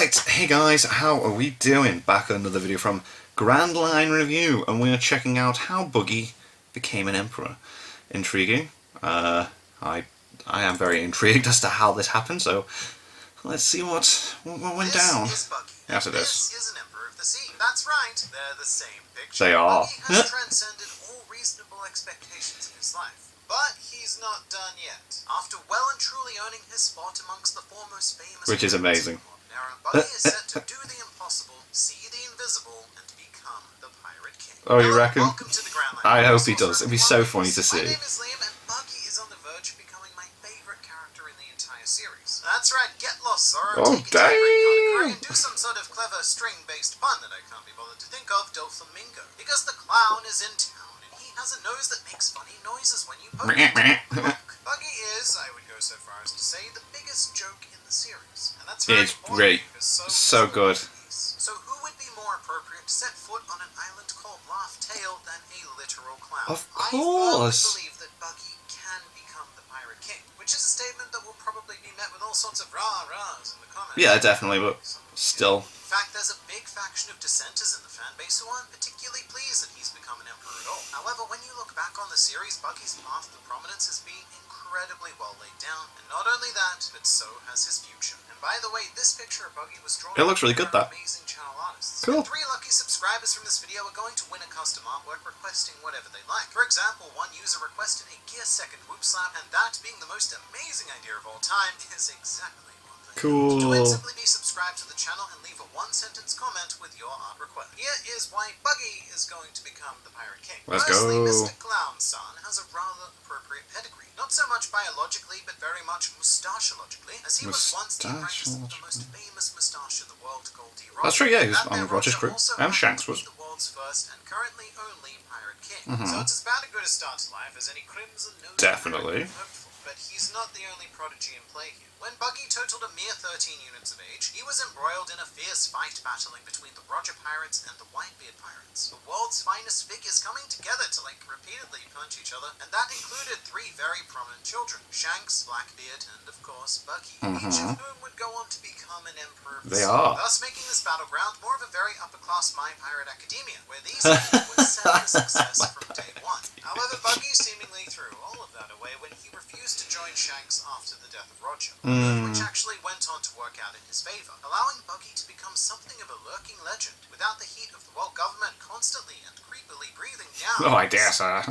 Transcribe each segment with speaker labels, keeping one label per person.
Speaker 1: Right, hey guys, how are we doing? Back with another video from Grand Line Review, and we are checking out how Buggy became an emperor. Intriguing. I am very intrigued as to how this happened, so let's see what went down.
Speaker 2: This is Buggy.
Speaker 1: Yes, it is.
Speaker 2: This is an Emperor of the Sea. That's right, they're the same picture.
Speaker 1: They are.
Speaker 2: Buggy has transcended all reasonable expectations of his life. But he's not done yet. After well and truly owning his spot amongst the foremost famous...
Speaker 1: Which is amazing.
Speaker 2: Buggy is set to do the impossible, see the invisible, and become the Pirate King.
Speaker 1: Oh, you reckon?
Speaker 2: Welcome to the Grand Line.
Speaker 1: I hope he does. It'd be so funny to see.
Speaker 2: My name is Liam, and Buggy is on the verge of becoming my favourite character in the entire series. That's right, get lost, Zorro.
Speaker 1: Oh, damn!
Speaker 2: And do some sort of clever string-based pun that I can't be bothered to think of, Doflamingo. Because the clown is in town, and he has a nose that makes funny noises when you poke it. Buggy is, I would go so far as to say, the biggest joke in the series. And that's very
Speaker 1: It's great. So good.
Speaker 2: So who would be more appropriate to set foot on an island called Laugh Tale than a literal clown?
Speaker 1: Of
Speaker 2: I
Speaker 1: course.
Speaker 2: firmly believe that Buggy can become the Pirate King, which is a statement that will probably be met with all sorts of rah-rahs in the comments.
Speaker 1: Yeah, definitely, but still.
Speaker 2: In fact, there's a big faction of dissenters in the fan base who aren't particularly pleased that he's become an emperor at all. However, when you look back on the series, Buggy's path to prominence has been incredibly well laid down, and not only that, but so has his future. And by the way, this picture of Buggy was drawn
Speaker 1: It looks really good,
Speaker 2: by
Speaker 1: that.
Speaker 2: amazing channel artists.
Speaker 1: Cool.
Speaker 2: And 3 lucky subscribers from this video are going to win a custom artwork requesting whatever they like. For example, one user requested a Gear Second Whoop Slap, and that being the most amazing idea of all time is exactly what they
Speaker 1: Cool.
Speaker 2: do. It, simply be subscribed to the channel and leave a 1-sentence comment with your art request. Here is why Buggy is going to become the Pirate King.
Speaker 1: Let's
Speaker 2: Firstly,
Speaker 1: go.
Speaker 2: Mr. Clown-san has a rather appropriate pedigree. Not so much biologically, but very much moustacheologically, as he was once the apprentice of the most famous moustache in the world, Goldie Roger.
Speaker 1: That's true, yeah, he was
Speaker 2: That
Speaker 1: on
Speaker 2: man
Speaker 1: Roger's
Speaker 2: Roger
Speaker 1: crew.
Speaker 2: also
Speaker 1: And
Speaker 2: happened
Speaker 1: Shanks
Speaker 2: to be
Speaker 1: was.
Speaker 2: the world's first and currently only Pirate King. So it's as bad a good a start to life as any crimson nose
Speaker 1: Definitely.
Speaker 2: hoped for. But he's not the only prodigy in play here. When Buggy totaled a mere 13 units of age, he was embroiled in a fierce fight battling between the Roger Pirates and the Whitebeard Pirates. The world's finest figures coming together to, repeatedly punch each other, and that included 3 very prominent children, Shanks, Blackbeard, and of course, Buggy, each of whom would go on to become an emperor of the
Speaker 1: They
Speaker 2: sea,
Speaker 1: are.
Speaker 2: thus making this battleground more of a very upper-class My Pirate Academia, where these people would set for success from day one. However, Buggy seemingly threw all of that away when he refused to join Shanks after the death of Roger, which actually went on to work out in his favour, allowing Buggy to become something of a lurking legend, without the heat of the world government constantly and creepily breathing down.
Speaker 1: Oh, I dare, sir.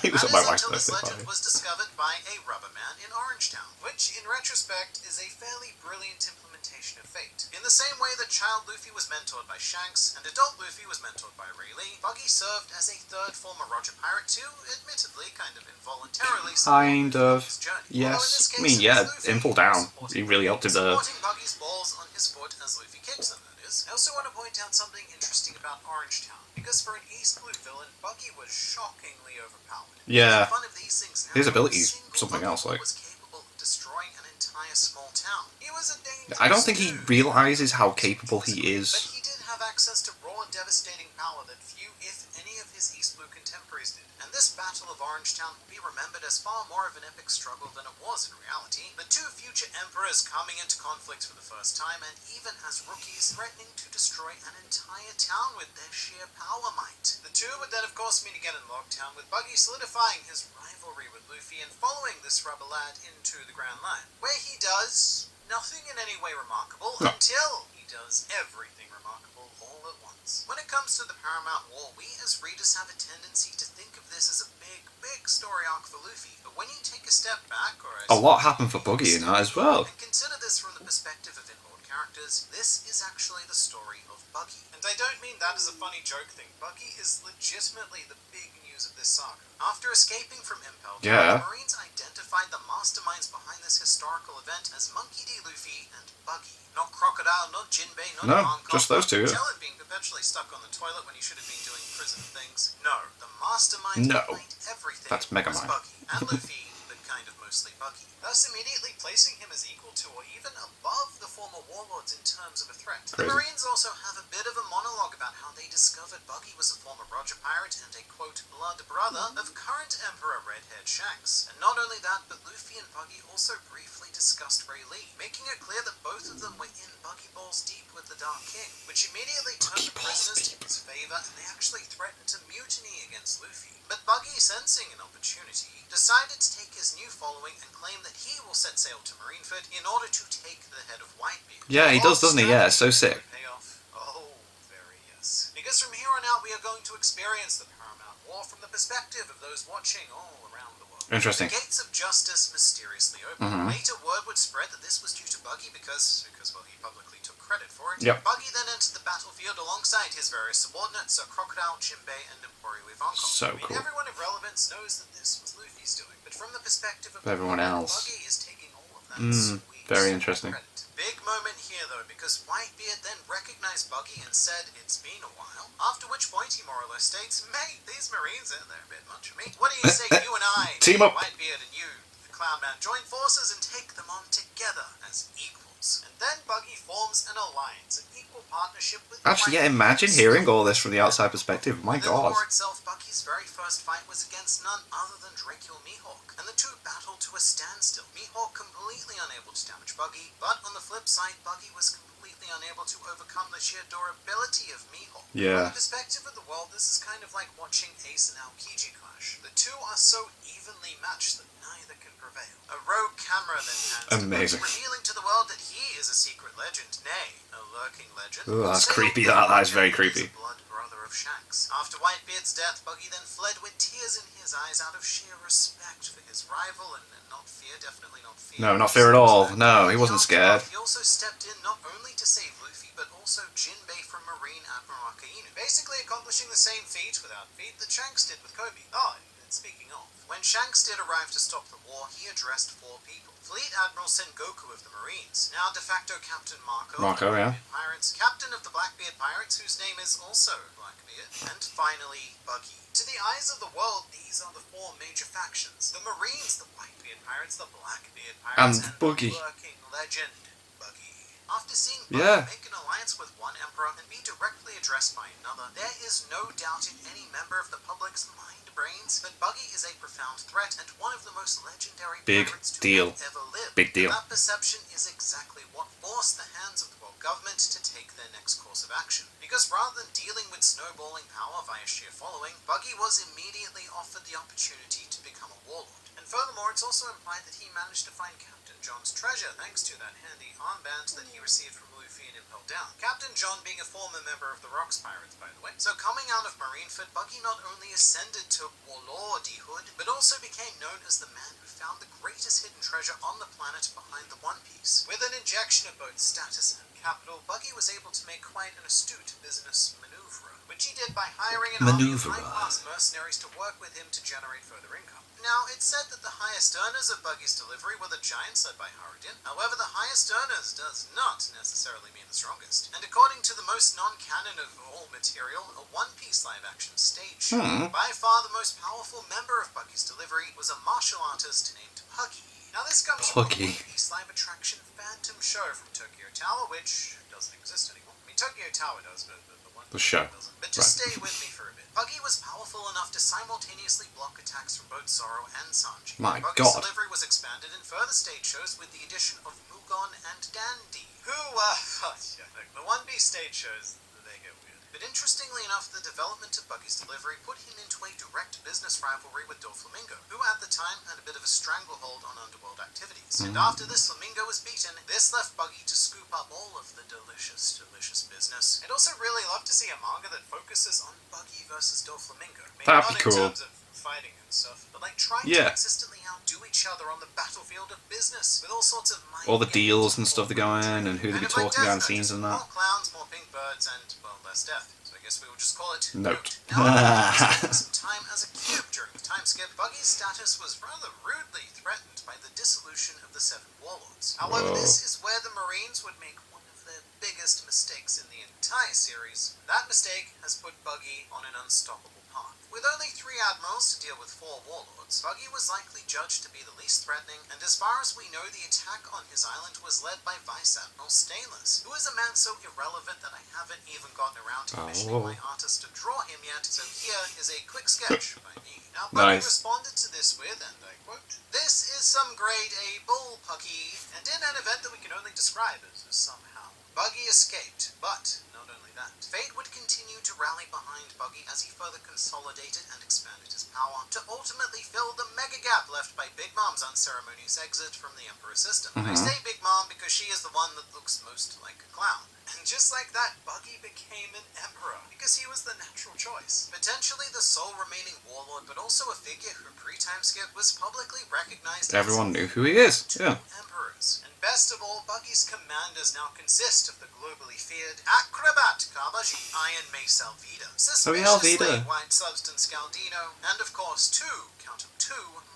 Speaker 1: He was at my wife's
Speaker 2: Until this
Speaker 1: birthday
Speaker 2: legend
Speaker 1: party.
Speaker 2: was discovered by a rubber man in Orangetown, which, in retrospect, is a fairly brilliant implementation of fate. In the same way that child Luffy was mentored by Shanks, and adult Luffy was mentored by Rayleigh, Buggy served as a third former Roger Pirate to, admittedly, kind of involuntarily
Speaker 1: Kind of.
Speaker 2: his journey.
Speaker 1: Yes.
Speaker 2: Although in this case,
Speaker 1: I mean,
Speaker 2: it
Speaker 1: yeah,
Speaker 2: was Luffy
Speaker 1: Impel
Speaker 2: who was
Speaker 1: down.
Speaker 2: supporting
Speaker 1: He really helped him there.
Speaker 2: supporting Buggy's balls on his foot as Luffy kicks them, that is. I also want to point out something interesting about Orangetown, because for an East Blue villain, Buggy was shockingly overpowered.
Speaker 1: Yeah.
Speaker 2: Making fun of these things now,
Speaker 1: His ability's
Speaker 2: a single
Speaker 1: something else,
Speaker 2: Buggy
Speaker 1: like.
Speaker 2: was capable of destroying an entire small town. He was a dangerous
Speaker 1: I don't think he
Speaker 2: dude.
Speaker 1: realises how capable he
Speaker 2: But
Speaker 1: is.
Speaker 2: he did have access to raw, devastating power that few, if any, of his East Blue contemporaries did. And this Battle of Orangetown will be remembered as far more of an epic struggle than it was in reality. The 2 future emperors coming into conflict for the first time, and even as rookies, threatening to destroy an entire town with their sheer power might. The 2 would then of course meet again in Logtown, with Buggy solidifying his rivalry with Luffy and following this rubber lad into the Grand Line, where he does nothing in any way remarkable until he does everything remarkable all at once. When it comes to the Paramount War, we as readers have a tendency to think of this as a big, big story arc for Luffy, but when you take a step back, or
Speaker 1: A lot happened for Buggy in that as well.
Speaker 2: and consider this from the perspective of inboard characters, this is actually the story of Buggy. And I don't mean that as a funny joke thing. Buggy is legitimately the big news of this saga. After escaping from Impel,
Speaker 1: Yeah.
Speaker 2: the Marines identified the masterminds behind this historical event as Monkey D. Luffy and Buggy. Not Crocodile, not Jinbei, not
Speaker 1: No,
Speaker 2: Hancock,
Speaker 1: just those 2.
Speaker 2: Talon being perpetually stuck on the toilet when he should have been doing prison things. No, the mastermind
Speaker 1: No.
Speaker 2: behind everything
Speaker 1: That's
Speaker 2: was
Speaker 1: Megamind.
Speaker 2: Buggy and Luffy, but kind of mostly Buggy. Thus immediately placing him as equal to or even above the former warlords in terms of a threat.
Speaker 1: Crazy.
Speaker 2: The Marines also have a bit of a monologue about how they discovered Buggy was a former Roger Pirate and a, quote, blood brother of current Emperor Redhead Shanks. And not only that, but Luffy and Buggy also briefly discussed Rayleigh, making it clear that both of them were in Buggy balls deep with Dark King, which immediately turned the prisoners to his favor, and they actually threatened to mutiny against Luffy. But Buggy, sensing an opportunity, decided to take his new following and claim that he will set sail to Marineford in order to take the head of Whitebeard.
Speaker 1: Yeah, he does, doesn't he? Yeah, it's so sick.
Speaker 2: Payoff. Oh, very yes. Because from here on out, we are going to experience the Paramount War from the perspective of those watching all around the world.
Speaker 1: Interesting.
Speaker 2: The gates of justice mysteriously opened. Later, word would spread that this was due to Buggy because well, he publicly took credit for it.
Speaker 1: Yep.
Speaker 2: Buggy then entered the battlefield alongside his various subordinates, Crocodile, Jinbei, and Emporio Ivankov.
Speaker 1: So cool.
Speaker 2: Everyone of relevance knows that this was Luffy's doing, but from the perspective of
Speaker 1: everyone else,
Speaker 2: Buggy is taking all of that sweet
Speaker 1: very interesting.
Speaker 2: credit. Big moment here, though, because Whitebeard then recognized Buggy and said, "It's been a while." After which point he more or less states, "Mate, these Marines, they're a bit much for me. What do you say you and I,
Speaker 1: team up,
Speaker 2: Whitebeard and you, the Clown Man, join forces and take them on together as equals?" And then Buggy forms an alliance, an equal partnership with
Speaker 1: Actually, yeah,
Speaker 2: Whitebeard.
Speaker 1: imagine hearing all this from the outside perspective. My
Speaker 2: Within
Speaker 1: God.
Speaker 2: the war itself, Buggy's very first fight was against none other than Dracula Mihawk, and the two battled to a standstill. Mihawk completely unable to damage Buggy, but on the flip side, Buggy was completely unable to overcome the sheer durability of Mihawk.
Speaker 1: Yeah.
Speaker 2: From the perspective of the world, this is kind of like watching Ace and Aokiji clash. The two are so evenly matched that neither can prevail. A rogue camera then hands
Speaker 1: Amazing.
Speaker 2: to Buggy, revealing to the world that he is a secret legend, nay, a lurking legend.
Speaker 1: Ooh, that's
Speaker 2: So
Speaker 1: creepy. That is very creepy.
Speaker 2: He's a blood brother of Shanks. After Whitebeard's death, Buggy then fled with tears in his eyes out of sheer respect for his rival and not fear, definitely not fear.
Speaker 1: No, not fear at all. No, he wasn't scared.
Speaker 2: He also stepped in not only to save Luffy, but also Jinbei from Marine Admiral Akainu, basically accomplishing the same feat without feet that Shanks did with Kobe. Oh, and speaking of, when Shanks did arrive to stop the war, he addressed 4 people. Fleet Admiral Sengoku of the Marines, now de facto Captain Marco of the
Speaker 1: yeah.
Speaker 2: Blackbeard Pirates, Captain of the Blackbeard Pirates, whose name is also Blackbeard, and finally, Buggy. To the eyes of the world, these are the 4 major factions. The Marines, the Whitebeard Pirates, the Blackbeard Pirates, and
Speaker 1: Buggy.
Speaker 2: the lurking legend, Buggy. After seeing
Speaker 1: Yeah.
Speaker 2: Buggy make an alliance with one emperor and be directly addressed by another, there is no doubt in any member of the public's mind brains that Buggy is a profound threat and one of the most legendary
Speaker 1: Big
Speaker 2: pirates to
Speaker 1: deal.
Speaker 2: have ever lived.
Speaker 1: Big deal.
Speaker 2: And that perception is exactly what forced the hands of the world government to take their next course of action. Because rather than dealing with snowballing power via sheer following, Buggy was immediately offered the opportunity to become a warlord. And furthermore, it's also implied that he managed to find Captain John's treasure thanks to that handy armband that he received from Luffy and Impel Down. Captain John being a former member of the Rocks Pirates, by the way. So coming out of Marineford, Buggy not only ascended to warlordyhood, but also became known as the man who found the greatest hidden treasure on the planet behind the One Piece. With an injection of both status and capital, Buggy was able to make quite an astute business maneuverer, which he did by hiring an army of high-class mercenaries to work with him to generate further income. Now, it's said that the highest earners of Buggy's delivery were the giants led by Haradin. However, the highest earners does not necessarily mean the strongest. And according to the most non-canon of all material, a One Piece live-action stage show, by far the most powerful member of Buggy's delivery was a martial artist named Buggy. Now, this comes from the One Piece live attraction Phantom Show from Tokyo Tower, which doesn't exist anymore. I mean, Tokyo Tower does, but the One Piece
Speaker 1: show
Speaker 2: doesn't. But just stay with me for a bit. Buggy was powerful enough to simultaneously block attacks from both Zoro and Sanji.
Speaker 1: My
Speaker 2: Buggy's
Speaker 1: God.
Speaker 2: delivery was expanded in further stage shows with the addition of Mugon and Dandy, who, the One Piece stage shows, they get weird. But interestingly enough, the development of Buggy's delivery put him into a direct business rivalry with Doflamingo, who at the time had a bit of a stranglehold on underworld activities. And after this Flamingo was beaten, this left Buggy to scoop up all of the delicious, delicious business. I'd also really love to see a manga that focuses on Buggy versus Doflamingo. I mean,
Speaker 1: That'd be
Speaker 2: not
Speaker 1: cool.
Speaker 2: in terms of fighting and stuff, but like trying to consistently outdo each other on the battlefield of business with all sorts of
Speaker 1: all the deals and stuff that go in and who they be talking behind the scenes and that.
Speaker 2: More clowns, more pink birds, and, well, less death. So I guess we will just call it
Speaker 1: Note.
Speaker 2: Now, spending some time as a cube during the time skip, Buggy's status was rather rudely threatened by the dissolution of the 7 warlords. However, this is where the Marines would make one of their biggest mistakes in the entire series. That mistake has put Buggy on an unstoppable path. With only 3 admirals to deal with 4 warlords, Buggy was likely judged to be the least threatening, and as far as we know, the attack on his island was led by Vice Admiral Stainless, who is a man so irrelevant that I haven't even gotten around to commissioning my artist to draw him yet, so here is a quick sketch by me. Now, Buggy responded to this with, and I quote, "This is some grade A bull, Buggy, and in an event that we can only describe as somehow Buggy escaped, but not only that. Fate would continue to rally behind Buggy as he further consolidated and expanded his power to ultimately fill the mega gap left by Big Mom's unceremonious exit from the Emperor system. I say Big Mom because she is the one that looks most like a clown. And just like that, Buggy became an emperor because he was the natural choice. Potentially the sole remaining warlord, but also a figure who pre-time skip was publicly recognized.
Speaker 1: Everyone knew who he is. Yeah.
Speaker 2: Emperors. And best of all, Buggy's commanders now consist of the globally feared Acrobat Kabaji, Iron Mace Alvida, suspiciously white substance Galdino, and of course two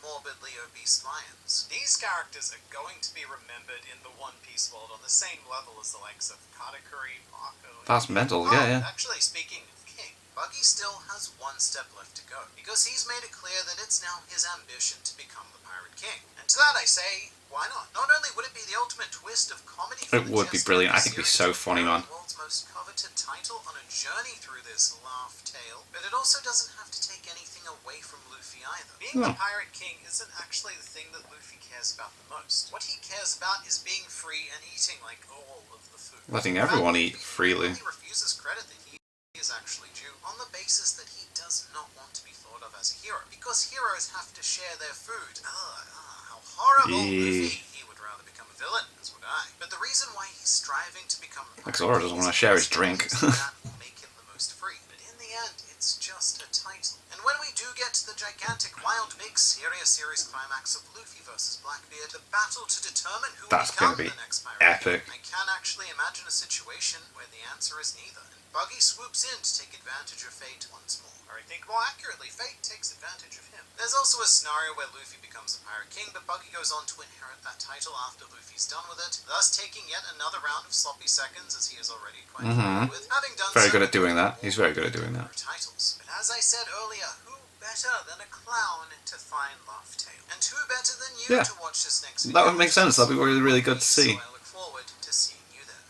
Speaker 2: morbidly obese lions. These characters are going to be remembered in the One Piece world on the same level as the likes of Katakuri, Mako...
Speaker 1: That's mental, yeah.
Speaker 2: Actually, speaking of King, Buggy still has one step left to go, because he's made it clear that it's now his ambition to become the Pirate King. And to that I say, why not? Not only would it be the ultimate twist of comedy for
Speaker 1: It would be brilliant. I think it'd be so funny, man.
Speaker 2: The world's most coveted title on a journey through this laugh tale, but it also doesn't have to take anything away from Luffy either. Being the Pirate King isn't actually the thing that Luffy cares about the most. What he cares about is being free and eating like all of the food.
Speaker 1: Letting everyone eat freely.
Speaker 2: He refuses credit that he is actually due on the basis that he does not want to be thought of as a hero, because heroes have to share their food. How horrible. Luffy, he would rather become a villain, as would I. But the reason why he's striving to become a pirate
Speaker 1: Zoro doesn't want to share his drink.
Speaker 2: that will make him the most free. But in the end, it's just a title. And when we do get to the gigantic, wild, big, serious series climax of Luffy versus Blackbeard, the battle to determine who will become the next pirate
Speaker 1: epic.
Speaker 2: King, I can actually imagine a situation where the answer is neither. And Buggy swoops in to take advantage of fate once more. Or I think more accurately, fate takes advantage of him. There's also a scenario where Luffy becomes a Pirate King, but Buggy goes on to inherit that title after Luffy's done with it, thus taking yet another round of sloppy seconds, as he is already quite familiar with, having done
Speaker 1: very good at doing that. He's very good at doing that.
Speaker 2: Titles. But as I said earlier, who better than a clown to find Laugh Tale? And who better than you to watch this next video?
Speaker 1: That would make sense. That'd be really, really good to see.
Speaker 2: So I look forward to seeing you there.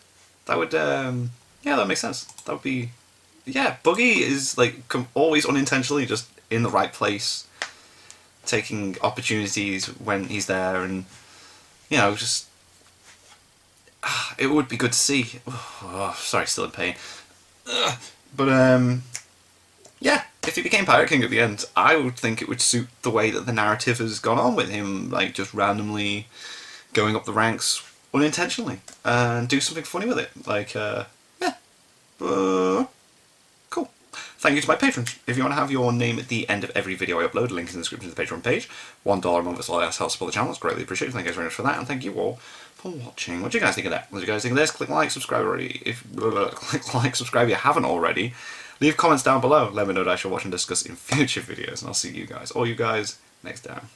Speaker 1: That would, yeah, that makes sense. That would be, yeah, Buggy is, like, always unintentionally just in the right place, taking opportunities when he's there, and, you know, just, it would be good to see. Oh, sorry, still in pain. But, yeah, if he became Pirate King at the end, I would think it would suit the way that the narrative has gone on with him, like, just randomly going up the ranks unintentionally, and do something funny with it. Like, yeah. Cool. Thank you to my patrons. If you want to have your name at the end of every video I upload, a link in the description of the Patreon page. $1 a month is all that helps support the channel. It's greatly appreciated. Thank you guys very much for that, and thank you all for watching. What do you guys think of that? What do you guys think of this? Click like, subscribe already. Click like, subscribe if you haven't already. Leave comments down below. Let me know what I shall watch and discuss in future videos, and I'll see you guys, all you guys, next time.